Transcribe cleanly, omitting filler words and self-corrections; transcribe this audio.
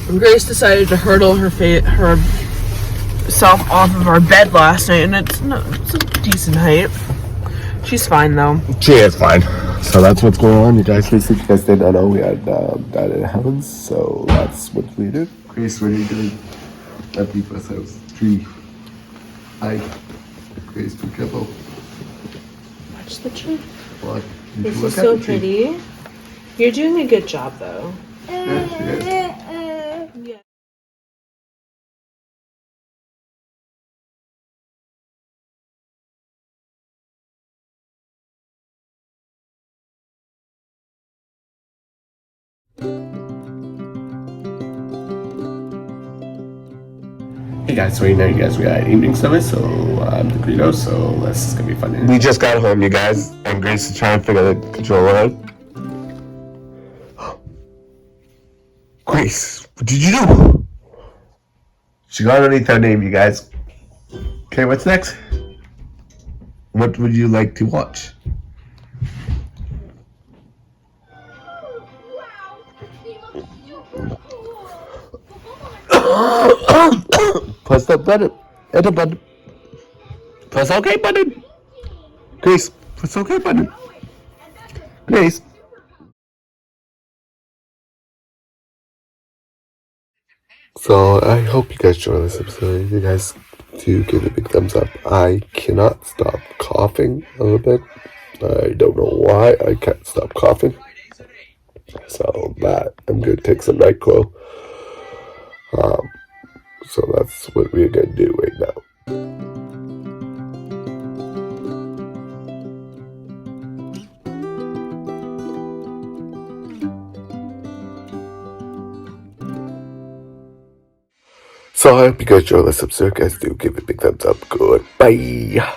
Grace decided to hurdle herself off of our bed last night, and it's a decent height. She's fine though. She is fine. So that's what's going on, you guys. You guys did not know we had died in heavens, so that's what we did. Grace, what are you doing? Happy first house. 3. Hi. Grace, be careful. Watch the tree. What? This is so pretty. You're doing a good job though. Yeah, she is. Yeah. Hey guys, so right now you guys we got evening service, so I'm the Greedo, so this is gonna be fun. We just got home, you guys, and Grace is trying to figure the controller out. Grace, what did you do? She got underneath her name, you guys. Okay, what's next? What would you like to watch? Press that button. Enter button. Press OK button. Grace, press OK button. Grace. So I hope you guys enjoy this episode. You guys do give it a big thumbs up. I cannot stop coughing a little bit. I don't know why I can't stop coughing. So that I'm gonna take some NyQuil. So that's what we're gonna do right now. So I hope you guys enjoy this episode. Guys, do give it a big thumbs up. Goodbye.